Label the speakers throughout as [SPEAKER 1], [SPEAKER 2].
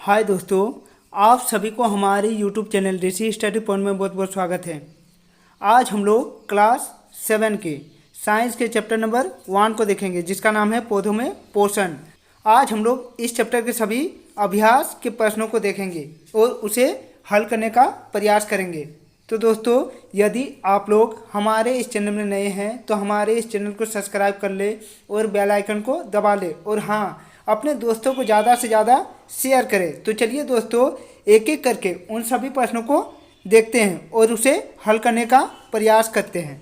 [SPEAKER 1] हाय दोस्तों, आप सभी को हमारे यूट्यूब चैनल ऋषि स्टडी पॉइंट में बहुत बहुत स्वागत है। आज हम लोग क्लास 7 के साइंस के चैप्टर नंबर 1 को देखेंगे, जिसका नाम है पौधों में पोषण। आज हम लोग इस चैप्टर के सभी अभ्यास के प्रश्नों को देखेंगे और उसे हल करने का प्रयास करेंगे। तो दोस्तों, यदि आप लोग हमारे इस चैनल में नए हैं तो हमारे इस चैनल को सब्सक्राइब कर ले और बेल आइकन को दबा ले, और हाँ, अपने दोस्तों को ज़्यादा से ज़्यादा शेयर करें। तो चलिए दोस्तों, एक एक करके उन सभी प्रश्नों को देखते हैं और उसे हल करने का प्रयास करते हैं।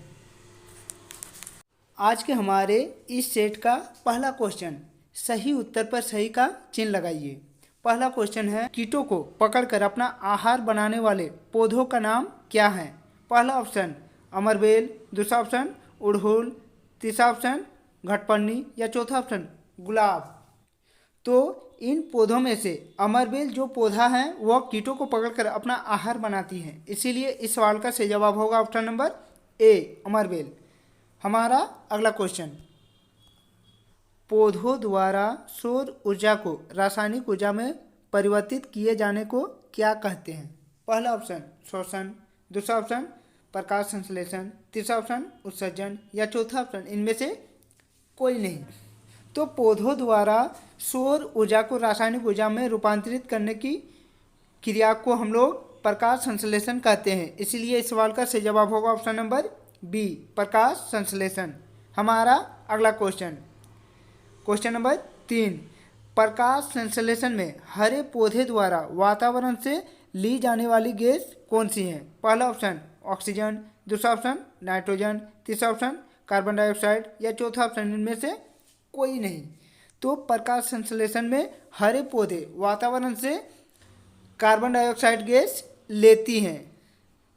[SPEAKER 1] आज के हमारे इस सेट का पहला क्वेश्चन, सही उत्तर पर सही का चिन्ह लगाइए। पहला क्वेश्चन है, कीटों को पकड़कर अपना आहार बनाने वाले पौधों का नाम क्या है? पहला ऑप्शन अमरबेल, दूसरा ऑप्शन उड़हुल, तीसरा ऑप्शन घटपर्णी या चौथा ऑप्शन गुलाब। तो इन पौधों में से अमरबेल जो पौधा है वह कीटों को पकड़कर अपना आहार बनाती है, इसीलिए इस सवाल का सही जवाब होगा ऑप्शन नंबर ए, अमरबेल। हमारा अगला क्वेश्चन, पौधों द्वारा सौर ऊर्जा को रासायनिक ऊर्जा में परिवर्तित किए जाने को क्या कहते हैं? पहला ऑप्शन शोषण, दूसरा ऑप्शन प्रकाश संश्लेषण, तीसरा ऑप्शन उत्सर्जन या चौथा ऑप्शन इनमें से कोई नहीं। तो पौधों द्वारा सौर ऊर्जा को रासायनिक ऊर्जा में रूपांतरित करने की क्रिया को हम लोग प्रकाश संश्लेषण कहते हैं, इसीलिए इस सवाल का सही जवाब होगा ऑप्शन नंबर बी, प्रकाश संश्लेषण। हमारा अगला क्वेश्चन, क्वेश्चन नंबर 3, प्रकाश संश्लेषण में हरे पौधे द्वारा वातावरण से ली जाने वाली गैस कौन सी है? पहला ऑप्शन ऑक्सीजन, दूसरा ऑप्शन नाइट्रोजन, तीसरा ऑप्शन कार्बन डाइऑक्साइड या चौथा ऑप्शन इनमें से कोई नहीं। तो प्रकाश संश्लेषण में हरे पौधे वातावरण से कार्बन डाइऑक्साइड गैस लेती हैं,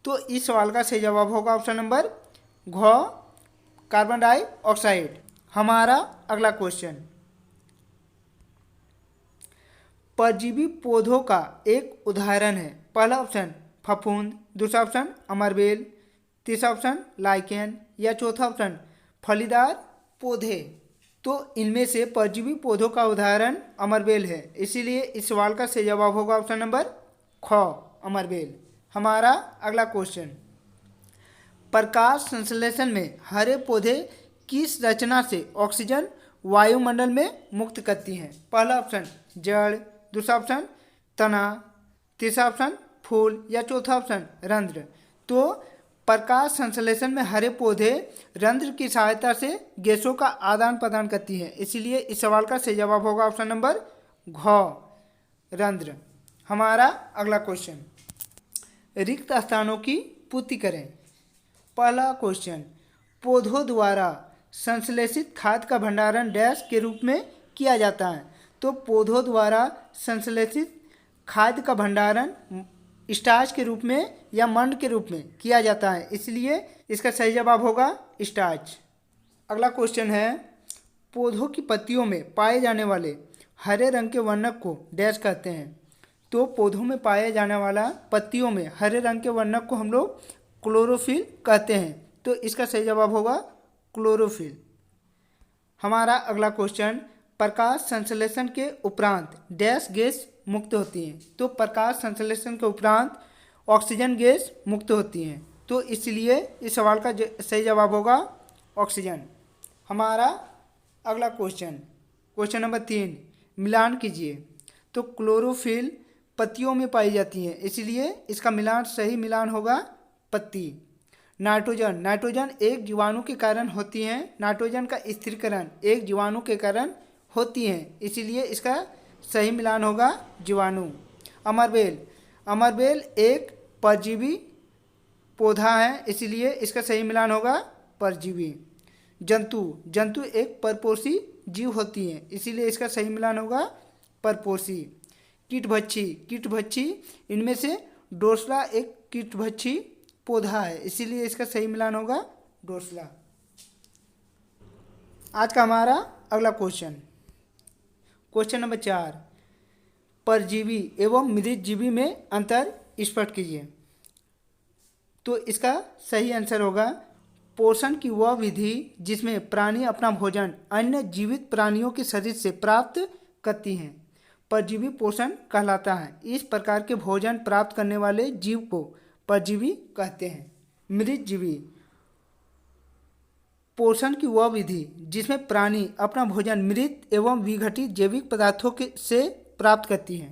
[SPEAKER 1] तो इस सवाल का सही जवाब होगा ऑप्शन नंबर घ, कार्बन डाइऑक्साइड। हमारा अगला क्वेश्चन, परजीवी पौधों का एक उदाहरण है। पहला ऑप्शन फफूंद, दूसरा ऑप्शन अमरबेल, तीसरा ऑप्शन लाइकेन या चौथा ऑप्शन फलीदार पौधे। तो इनमें से परजीवी पौधों का उदाहरण अमरबेल है, इसीलिए इस सवाल का सही जवाब होगा ऑप्शन नंबर ख, अमरबेल। हमारा अगला क्वेश्चन, प्रकाश संश्लेषण में हरे पौधे किस रचना से ऑक्सीजन वायुमंडल में मुक्त करती हैं? पहला ऑप्शन जड़, दूसरा ऑप्शन तना, तीसरा ऑप्शन फूल या चौथा ऑप्शन रंध्र। तो प्रकाश संश्लेषण में हरे पौधे रंध्र की सहायता से गैसों का आदान प्रदान करती हैं, इसीलिए इस सवाल का सही जवाब होगा ऑप्शन नंबर घ, रंध्र। हमारा अगला क्वेश्चन, रिक्त स्थानों की पूर्ति करें। पहला क्वेश्चन, पौधों द्वारा संश्लेषित खाद का भंडारण डैश के रूप में किया जाता है? तो पौधों द्वारा संश्लेषित खाद का भंडारण स्टार्च के रूप में या मंड के रूप में किया जाता है, इसलिए इसका सही जवाब होगा स्टार्च। अगला क्वेश्चन है, पौधों की पत्तियों में पाए जाने वाले हरे रंग के वर्णक को डैश कहते हैं? तो पौधों में पाया जाने वाला पत्तियों में हरे रंग के वर्णक को हम लोग क्लोरोफिल कहते हैं, तो इसका सही जवाब होगा क्लोरोफिल। हमारा अगला क्वेश्चन, प्रकाश संश्लेषण के उपरांत डैश गैस मुक्त होती हैं? तो प्रकाश संश्लेषण के उपरांत ऑक्सीजन गैस मुक्त होती हैं, तो इसलिए इस सवाल का सही जवाब होगा ऑक्सीजन। हमारा अगला क्वेश्चन, क्वेश्चन नंबर 3, मिलान कीजिए। तो क्लोरोफिल पत्तियों में पाई जाती है, इसलिए इसका मिलान सही मिलान होगा पत्ती। नाइट्रोजन, नाइट्रोजन एक जीवाणु के कारण होती हैं, नाइट्रोजन का स्थिरीकरण एक जीवाणु के कारण होती हैं, इसीलिए इसका सही मिलान होगा जीवाणु। अमरबेल, अमरबेल एक परजीवी पौधा है, इसलिए इसका सही मिलान होगा परजीवी। जंतु, जंतु एक परपोषी जीव होती हैं, इसीलिए इसका सही मिलान होगा परपोषी। कीटभक्षी, कीटभक्षी इनमें से डोसला एक कीटभक्षी पौधा है, इसीलिए इसका सही मिलान होगा डोसला। आज का हमारा अगला क्वेश्चन, क्वेश्चन नंबर 4, परजीवी एवं मृतजीवी में अंतर स्पष्ट कीजिए। तो इसका सही आंसर होगा पोषण की वह विधि जिसमें प्राणी अपना भोजन अन्य जीवित प्राणियों के शरीर से प्राप्त करती हैं। परजीवी पोषण कहलाता है। इस प्रकार के भोजन प्राप्त करने वाले जीव को परजीवी कहते हैं। मृतजीवी पोषण की वह विधि जिसमें प्राणी अपना भोजन मृत एवं विघटित जैविक पदार्थों से प्राप्त करती है,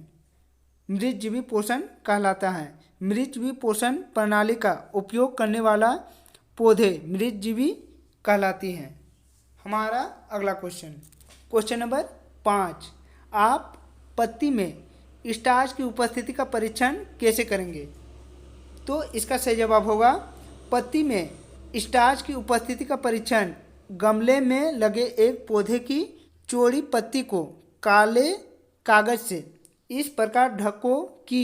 [SPEAKER 1] मृतजीवी पोषण कहलाता है। मृतजीवी पोषण प्रणाली का उपयोग करने वाला पौधे मृतजीवी कहलाती हैं। हमारा अगला क्वेश्चन नंबर 5, आप पत्ती में स्टार्च की उपस्थिति का परीक्षण कैसे करेंगे? तो इसका सही जवाब होगा, पत्ती में स्टार्च की उपस्थिति का परीक्षण गमले में लगे एक पौधे की चौड़ी पत्ती को काले कागज से इस प्रकार ढको कि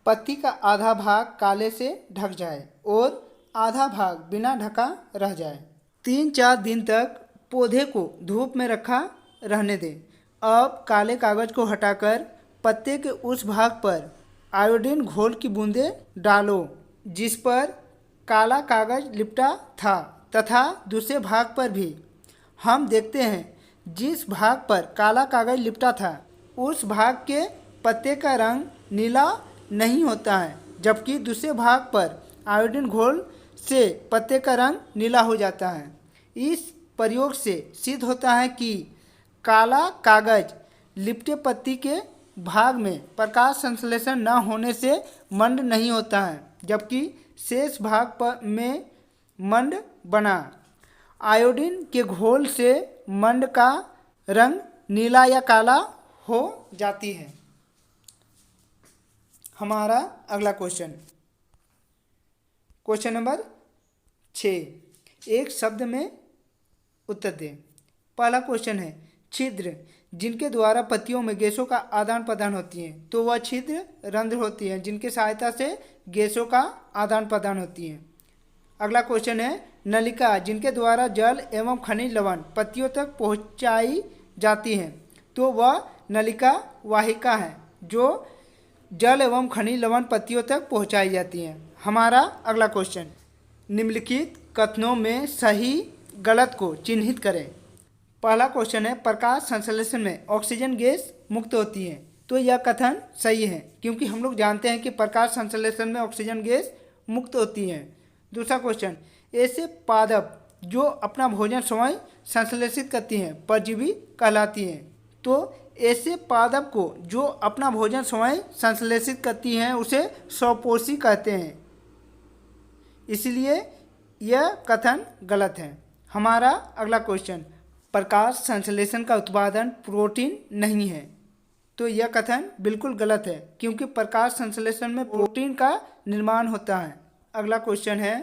[SPEAKER 1] पत्ती का आधा भाग काले से ढक जाए और आधा भाग बिना ढका रह जाए। 3-4 दिन तक पौधे को धूप में रखा रहने दें। अब काले कागज को हटाकर पत्ते के उस भाग पर आयोडीन घोल की बूंदें डालो जिस पर काला कागज लिपटा था तथा दूसरे भाग पर भी। हम देखते हैं जिस भाग पर काला कागज लिपटा था उस भाग के पत्ते का रंग नीला नहीं होता है, जबकि दूसरे भाग पर आयोडीन घोल से पत्ते का रंग नीला हो जाता है। इस प्रयोग से सिद्ध होता है कि काला कागज लिपटे पत्ती के भाग में प्रकाश संश्लेषण न होने से मंड नहीं होता है, जबकि शेष भाग में मंड बना। आयोडीन के घोल से मंड का रंग नीला या काला हो जाती है। हमारा अगला क्वेश्चन नंबर 6, एक शब्द में उत्तर दें। पहला क्वेश्चन है, छिद्र जिनके द्वारा पत्तियों में गैसों का आदान प्रदान होती है, तो वह छिद्र रंध्र होती है जिनकी सहायता से गैसों का आदान प्रदान होती है। अगला क्वेश्चन है, नलिका जिनके द्वारा जल एवं खनिज लवण पत्तियों तक पहुंचाई जाती है, तो वह नलिका वाहिका है जो जल एवं खनिज लवण पत्तियों तक पहुंचाई जाती हैं। हमारा अगला क्वेश्चन, निम्नलिखित कथनों में सही गलत को चिन्हित करें। पहला क्वेश्चन है, प्रकाश संश्लेषण में ऑक्सीजन गैस मुक्त होती है, तो यह कथन सही है क्योंकि हम लोग जानते हैं कि प्रकाश संश्लेषण में ऑक्सीजन गैस मुक्त होती है। दूसरा क्वेश्चन, ऐसे पादप जो अपना भोजन स्वयं संश्लेषित करती हैं परजीवी कहलाती हैं, तो ऐसे पादप को जो अपना भोजन स्वयं संश्लेषित करती हैं उसे स्वपोषी कहते हैं, इसलिए यह कथन गलत है। हमारा अगला क्वेश्चन, प्रकाश संश्लेषण का उत्पादन प्रोटीन नहीं है, तो यह कथन बिल्कुल गलत है क्योंकि प्रकाश संश्लेषण में प्रोटीन का निर्माण होता है। अगला क्वेश्चन है,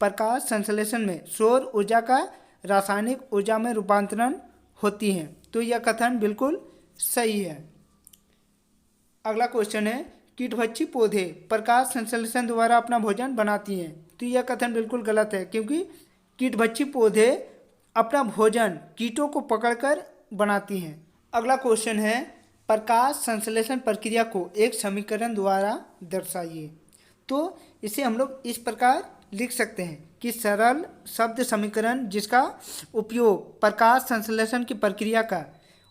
[SPEAKER 1] प्रकाश संश्लेषण में सौर ऊर्जा का रासायनिक ऊर्जा में रूपांतरण होती है, तो यह कथन बिल्कुल सही है। अगला क्वेश्चन है, कीटभक्षी पौधे प्रकाश संश्लेषण द्वारा अपना भोजन बनाती हैं, तो यह कथन बिल्कुल गलत है क्योंकि कीटभक्षी पौधे अपना भोजन कीटों को पकड़कर बनाती हैं। अगला क्वेश्चन है, प्रकाश संश्लेषण प्रक्रिया को एक समीकरण द्वारा दर्शाइए, तो इसे हम लोग इस प्रकार लिख सकते हैं कि सरल शब्द समीकरण जिसका उपयोग प्रकाश संश्लेषण की प्रक्रिया का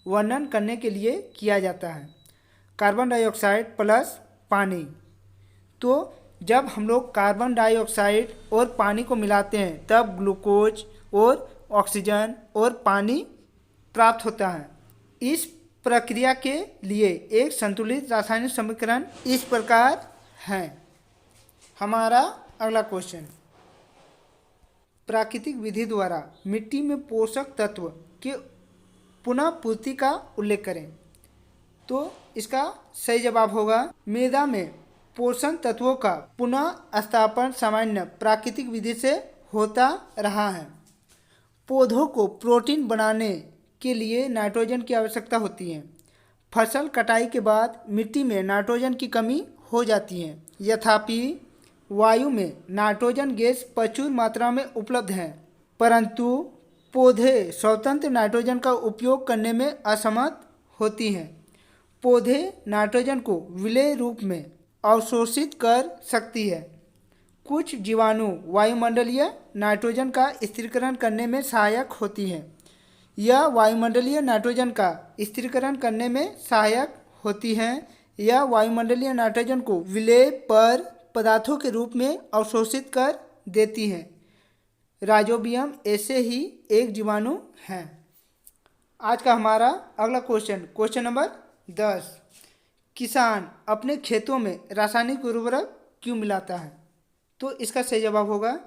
[SPEAKER 1] वर्णन करने के लिए किया जाता है। कार्बन डाइऑक्साइड प्लस पानी, तो जब हम लोग कार्बन डाइऑक्साइड और पानी को मिलाते हैं तब ग्लूकोज और ऑक्सीजन और पानी प्राप्त होता है। इस प्रक्रिया के लिए एक संतुलित रासायनिक समीकरण इस प्रकार है। हमारा अगला क्वेश्चन, प्राकृतिक विधि द्वारा मिट्टी में पोषक तत्व के पुनः पूर्ति का उल्लेख करें, तो इसका सही जवाब होगा, मृदा में पोषण तत्वों का पुनः स्थापन सामान्य प्राकृतिक विधि से होता रहा है। पौधों को प्रोटीन बनाने के लिए नाइट्रोजन की आवश्यकता होती है। फसल कटाई के बाद मिट्टी में नाइट्रोजन की कमी हो जाती है, यद्यपि वायु में नाइट्रोजन गैस प्रचुर मात्रा में उपलब्ध है, परंतु पौधे स्वतंत्र नाइट्रोजन का उपयोग करने में असमर्थ होती हैं। पौधे नाइट्रोजन को विलेय रूप में अवशोषित कर सकती है। कुछ जीवाणु वायुमंडलीय नाइट्रोजन का स्थिरीकरण करने में सहायक होती हैं। यह वायुमंडलीय नाइट्रोजन का स्थिरीकरण करने में सहायक होती हैं या वायुमंडलीय नाइट्रोजन को विलेय पर पदार्थों के रूप में अवशोषित कर देती हैं। राइजोबियम ऐसे ही एक जीवाणु हैं। आज का हमारा अगला क्वेश्चन नंबर 10। किसान अपने खेतों में रासायनिक उर्वरक क्यों मिलाता है? तो इसका सही जवाब होगा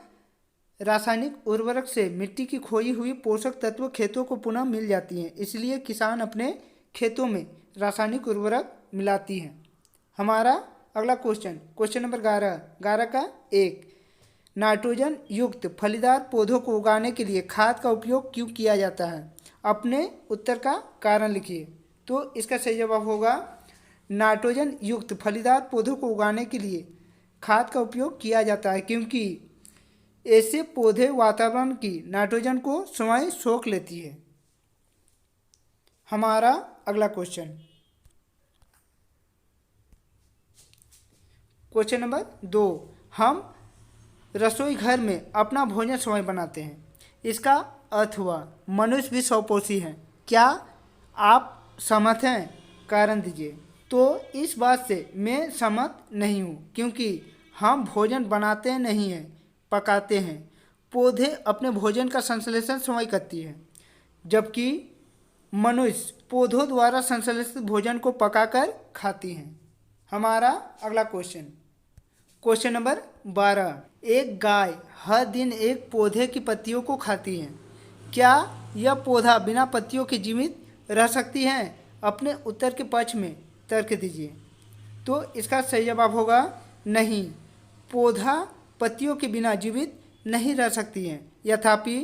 [SPEAKER 1] रासायनिक उर्वरक से मिट्टी की खोई हुई पोषक तत्व खेतों को पुनः मिल जाती हैं, इसलिए किसान अपने खेतों में रासायनिक उर्वरक मिलाती हैं। हमारा अगला क्वेश्चन नंबर 11 का 1। नाइट्रोजन युक्त फलीदार पौधों को उगाने के लिए खाद का उपयोग क्यों किया जाता है? अपने उत्तर का कारण लिखिए। तो इसका सही जवाब होगा नाइट्रोजन युक्त फलीदार पौधों को उगाने के लिए खाद का उपयोग किया जाता है, क्योंकि ऐसे पौधे वातावरण की नाइट्रोजन को स्वयं सोख लेती है। हमारा अगला क्वेश्चन नंबर 2। हम रसोई घर में अपना भोजन स्वयं बनाते हैं, इसका अर्थ हुआ मनुष्य भी स्वपोषी हैं। क्या आप सहमत हैं? कारण दीजिए। तो इस बात से मैं सहमत नहीं हूँ, क्योंकि हम भोजन बनाते नहीं हैं, पकाते हैं। पौधे अपने भोजन का संश्लेषण स्वयं करती है, जबकि मनुष्य पौधों द्वारा संश्लेषित भोजन को पकाकर खाती हैं। हमारा अगला क्वेश्चन नंबर 12। एक गाय हर दिन एक पौधे की पत्तियों को खाती है, क्या यह पौधा बिना पत्तियों के जीवित रह सकती है? अपने उत्तर के पक्ष में तर्क दीजिए। तो इसका सही जवाब होगा नहीं, पौधा पत्तियों के बिना जीवित नहीं रह सकती हैं। यथापि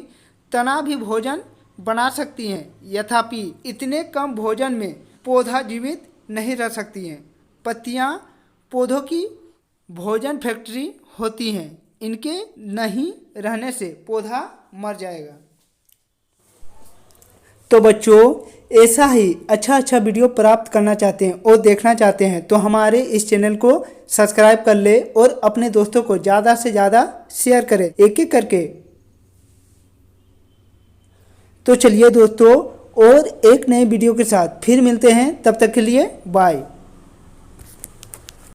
[SPEAKER 1] तना भी भोजन बना सकती हैं, यथापि इतने कम भोजन में पौधा जीवित नहीं रह सकती हैं। पत्तियां पौधों की भोजन फैक्ट्री होती हैं, इनके नहीं रहने से पौधा मर जाएगा। तो बच्चों, ऐसा ही अच्छा वीडियो प्राप्त करना चाहते हैं और देखना चाहते हैं तो हमारे इस चैनल को सब्सक्राइब कर ले और अपने दोस्तों को ज़्यादा से ज़्यादा शेयर करें, एक एक करके। तो चलिए दोस्तों, और एक नए वीडियो के साथ फिर मिलते हैं, तब तक के लिए बाय।